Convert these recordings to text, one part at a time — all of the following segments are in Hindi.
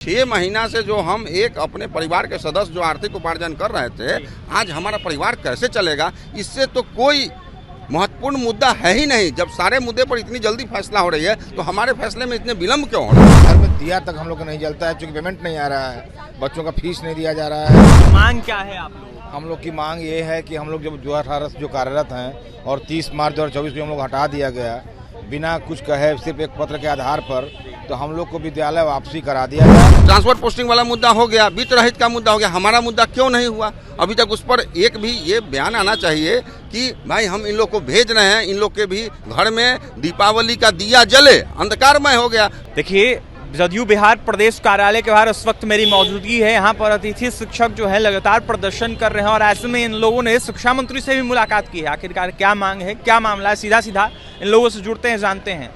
6 महीना से जो हम एक अपने परिवार के सदस्य जो आर्थिक उपार्जन कर रहे थे, आज हमारा परिवार कैसे चलेगा, इससे तो कोई महत्वपूर्ण मुद्दा है ही नहीं। जब सारे मुद्दे पर इतनी जल्दी फैसला हो रही है तो हमारे फैसले में इतने विलम्ब क्यों हो रहा है? घर में दिया तक हम लोग को नहीं जलता है, क्योंकि पेमेंट नहीं आ रहा है, बच्चों का फीस नहीं दिया जा रहा है। मांग क्या है आप लोगों की? हम लोग की मांग ये है कि हम लोग जब 2018 से जो कार्यरत हैं और 30 मार्च 2024 को हम लोग हटा दिया गया बिना कुछ कहे, सिर्फ एक पत्र के आधार पर, तो हम लोग को विद्यालय वापसी करा दिया गया। ट्रांसफर पोस्टिंग वाला मुद्दा हो गया, वित्त रहित का मुद्दा हो गया, हमारा मुद्दा क्यों नहीं हुआ अभी तक? उस पर एक भी ये बयान आना चाहिए कि भाई हम इन लोग को भेज रहे हैं, इन लोग के भी घर में दीपावली का दिया जले, अंधकारमय हो गया। देखिए, जदयू बिहार प्रदेश कार्यालय के बाहर इस वक्त मेरी मौजूदगी है। यहाँ पर अतिथि शिक्षक जो है लगातार प्रदर्शन कर रहे हैं और ऐसे में इन लोगों ने शिक्षा मंत्री से भी मुलाकात की है। आखिरकार क्या मांग है, क्या मामला है, सीधा सीधा इन लोगों से जुड़ते हैं, जानते हैं।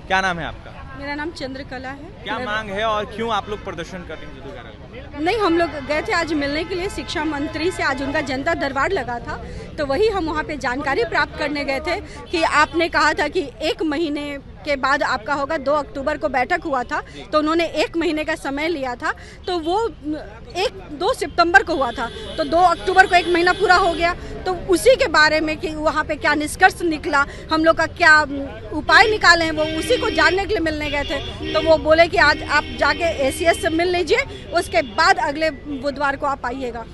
क्या नाम है आपका? मेरा नाम चंद्रकला है। क्या मांग है और क्यों आप लोग प्रदर्शन कर रहे हैं जदयू कार्यालय? नहीं, हम लोग गए थे आज मिलने के लिए शिक्षा मंत्री से। आज उनका जनता दरबार लगा था, तो वही हम वहाँ पे जानकारी प्राप्त करने गए थे कि आपने कहा था कि 1 महीने के बाद आपका होगा। 2 अक्टूबर को बैठक हुआ था, तो उन्होंने 1 महीने का समय लिया था, तो वो 2 सितंबर को हुआ था, तो 2 अक्टूबर को 1 महीना पूरा हो गया। तो उसी के बारे में कि वहाँ पे क्या निष्कर्ष निकला, हम लोग का क्या उपाय निकाले हैं, वो उसी को जानने के लिए मिलने गए थे। तो वो बोले कि आज आप जाके ACS से मिल लीजिए, उसके बाद अगले बुधवार को आप आइएगा।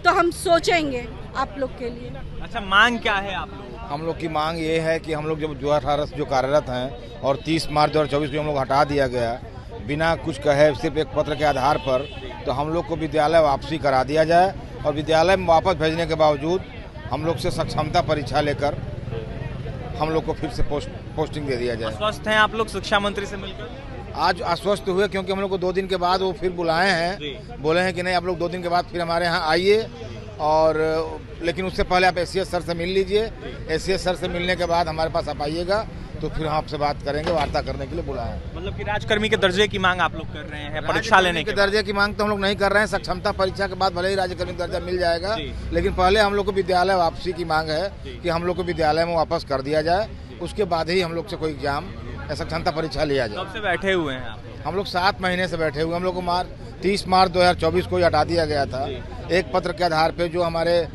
तो हम सोचेंगे आप लोग के लिए। अच्छा, मांग क्या है आप लोग? हम लोग की मांग ये है कि हम लोग जब 2018 से जो कार्यरत हैं और 30 मार्च 2024 को हम लोग हटा दिया गया बिना कुछ कहे, सिर्फ एक पत्र के आधार पर, तो हम लोग को विद्यालय वापसी करा दिया जाए और विद्यालय में वापस भेजने के बावजूद हम लोग से सक्षमता परीक्षा लेकर हम लोग को फिर से पोस्टिंग दे दिया जाए। आश्वस्त हैं आप लोग शिक्षा मंत्री से मिलकर? आज आश्वस्त हुए, क्योंकि हम लोग को 2 दिन के बाद वो फिर बुलाए हैं, बोले हैं कि नहीं आप लोग 2 दिन के बाद फिर हमारे यहाँ आइए, और लेकिन उससे पहले आप ACS सर से मिल लीजिए। ACS सर से मिलने के बाद हमारे पास आप आइएगा, तो फिर हम आपसे बात करेंगे, वार्ता करने के लिए बुलाया है। मतलब कि राजकर्मी के दर्जे की मांग आप लोग कर रहे हैं परीक्षा लेने के? दर्जे की मांग तो हम लोग नहीं कर रहे हैं। सक्षमता परीक्षा के बाद भले ही राज्यकर्मी दर्जा मिल जाएगा, लेकिन पहले हम लोग को विद्यालय वापसी की मांग है कि हम लोग को विद्यालय में वापस कर दिया जाए, उसके बाद ही हम लोग से कोई एग्जाम या सक्षमता परीक्षा लिया जाए। कब से बैठे हुए हैं आप? हम लोग 7 महीने से बैठे हुए। हम लोग को 30 मार्च 2024 को हटा दिया गया था एक पत्र के आधार पे, जो हमारे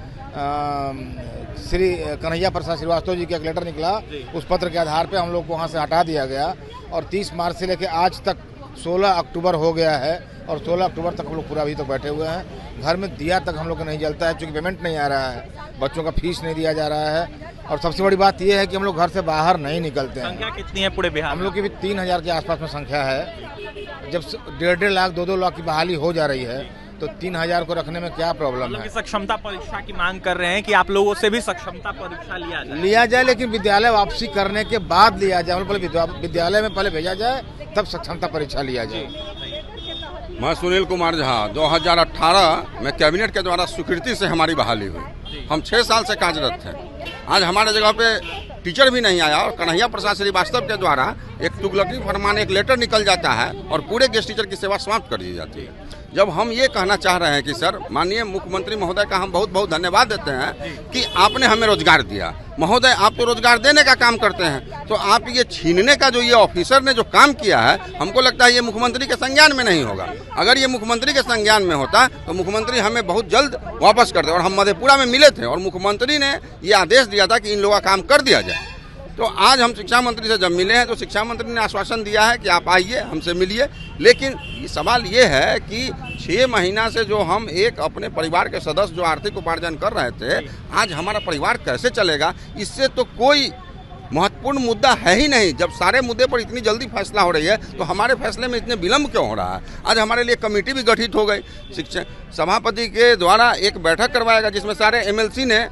श्री कन्हैया प्रसाद श्रीवास्तव जी का एक लेटर निकला, उस पत्र के आधार पे हम लोग को वहाँ से हटा दिया गया। और 30 मार्च से लेकर आज तक 16 अक्टूबर हो गया है, और 16 अक्टूबर तक हम लोग पूरा अभी तक बैठे हुए हैं। घर में दिया तक हम लोग को नहीं जलता है, क्योंकि पेमेंट नहीं आ रहा है, बच्चों का फीस नहीं दिया जा रहा है, और सबसे बड़ी बात यह है कि हम लोग घर से बाहर नहीं निकलते हैं। संख्या कितनी है पूरे बिहार? हम लोग की भी 3000 के आसपास में संख्या है। जब 1.5 लाख 2-2 लाख की बहाली हो जा रही है, तो 3000 को रखने में क्या प्रॉब्लम है? सक्षमता परीक्षा की मांग कर रहे हैं कि आप लोगों से भी सक्षमता परीक्षा लिया जाए, लेकिन विद्यालय वापसी करने के बाद लिया जाए। पहले विद्यालय में पहले भेजा जाए, तब सक्षमता परीक्षा लिया जाए। मैं सुनील कुमार झा, 2018 में कैबिनेट के द्वारा स्वीकृति से हमारी बहाली हुई। हम 6 साल से कार्यरत थे। आज हमारे जगह पे टीचर भी नहीं आया, और कन्हैया प्रसाद श्रीवास्तव के द्वारा एक तुगलकी फरमान, एक लेटर निकल जाता है और पूरे गेस्ट टीचर की सेवा समाप्त कर दी जाती है। जब हम ये कहना चाह रहे हैं कि सर, माननीय मुख्यमंत्री महोदय का हम बहुत बहुत धन्यवाद देते हैं कि आपने हमें रोजगार दिया। महोदय, आप तो रोजगार देने का काम करते हैं, तो आप ये छीनने का जो ये ऑफिसर ने जो काम किया है, हमको लगता है ये मुख्यमंत्री के संज्ञान में नहीं होगा। अगर ये मुख्यमंत्री के संज्ञान में होता तो मुख्यमंत्री हमें बहुत जल्द वापस करते। और हम मधेपुरा में मिले थे और मुख्यमंत्री ने ये आदेश दिया था कि इन लोगों का काम कर दिया जाए। तो आज हम शिक्षा मंत्री से जब मिले हैं, तो शिक्षा मंत्री ने आश्वासन दिया है कि आप आइए, हमसे मिलिए। लेकिन सवाल ये है कि 6 महीना से जो हम एक अपने परिवार के सदस्य जो आर्थिक उपार्जन कर रहे थे, आज हमारा परिवार कैसे चलेगा, इससे तो कोई महत्वपूर्ण मुद्दा है ही नहीं। जब सारे मुद्दे पर इतनी जल्दी फैसला हो रही है तो हमारे फैसले में इतने विलम्ब क्यों हो रहा है? आज हमारे लिए कमेटी भी गठित हो गई, शिक्षा सभापति के द्वारा एक बैठक करवाएगा, जिसमें सारे MLC ने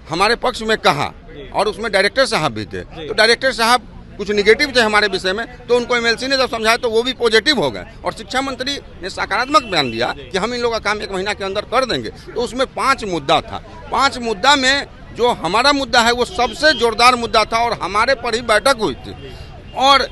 हमारे पक्ष में कहा, और उसमें डायरेक्टर साहब भी थे। तो डायरेक्टर साहब कुछ निगेटिव थे हमारे विषय में, तो उनको MLC ने जब समझाया तो वो भी पॉजिटिव हो गए, और शिक्षा मंत्री ने सकारात्मक बयान दिया कि हम इन लोगों का काम 1 महीना के अंदर कर देंगे। तो उसमें 5 मुद्दा था। 5 मुद्दा में जो हमारा मुद्दा है वो सबसे जोरदार मुद्दा था, और हमारे पर ही बैठक हुई थी। और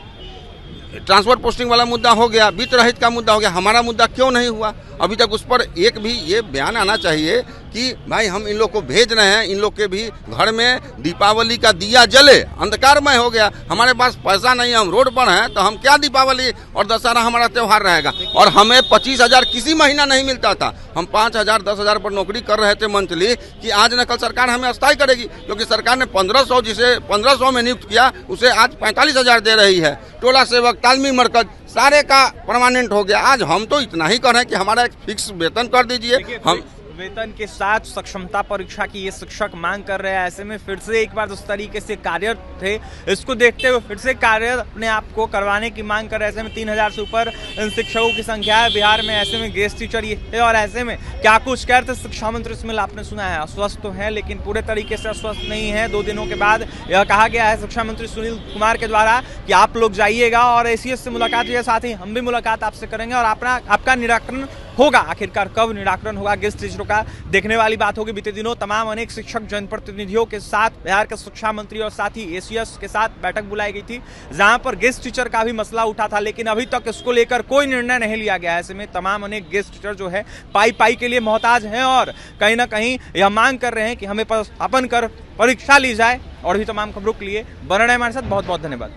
ट्रांसफर पोस्टिंग वाला मुद्दा हो गया, वित्त रहित का मुद्दा हो गया, हमारा मुद्दा क्यों नहीं हुआ अभी तक? उस पर एक भी ये बयान आना चाहिए कि भाई हम इन लोग को भेज रहे हैं, इन लोग के भी घर में दीपावली का दिया जले, अंधकारमय हो गया। हमारे पास पैसा नहीं है, हम रोड पर हैं, तो हम क्या दीपावली और दशहरा हमारा त्यौहार रहेगा। और हमें 25,000 किसी महीना नहीं मिलता था, हम 5,000 10,000 पर नौकरी कर रहे थे मंथली, कि आज न कल सरकार हमें अस्थायी करेगी, क्योंकि सरकार ने 1500 जिसे 1500 में नियुक्त किया उसे आज 45,000 दे रही है। टोला सेवक, तालमी मरकज सारे का परमानेंट हो गया। आज हम तो इतना ही कर रहे हैं कि हमारा एक फिक्स वेतन कर दीजिए। हम वेतन के साथ सक्षमता परीक्षा की ये शिक्षक मांग कर रहे हैं। ऐसे में फिर से एक बार उस तरीके से कार्यरत थे, इसको देखते हुए फिर से कार्य अपने आप को करवाने की मांग कर रहे हैं। ऐसे में 3,000 से ऊपर इन शिक्षकों की संख्या है बिहार में। ऐसे में गेस्ट टीचर ये है, और ऐसे में क्या कुछ कहते शिक्षा मंत्री इसमें आपने सुना है, अस्वस्थ तो है लेकिन पूरे तरीके से अस्वस्थ नहीं है। 2 दिनों के बाद यह कहा गया है शिक्षा मंत्री सुनील कुमार के द्वारा कि आप लोग जाइएगा और ACS से मुलाकात के साथ ही हम भी मुलाकात आपसे करेंगे और आपका निराकरण होगा। आखिरकार कब निराकरण होगा गेस्ट टीचरों का, देखने वाली बात होगी। बीते दिनों तमाम अनेक शिक्षक जनप्रतिनिधियों के साथ बिहार के शिक्षा मंत्री और साथ ही ACS के साथ बैठक बुलाई गई थी, जहां पर गेस्ट टीचर का भी मसला उठा था, लेकिन अभी तक इसको लेकर कोई निर्णय नहीं लिया गया है। ऐसे में तमाम अनेक गेस्ट टीचर जो है पाई के लिए मोहताज हैं और कहीं ना कहीं यह मांग कर रहे हैं कि हमें स्थापन कर परीक्षा ली जाए। और भी तमाम खबरों के लिए बने रहें हमारे साथ। बहुत बहुत धन्यवाद।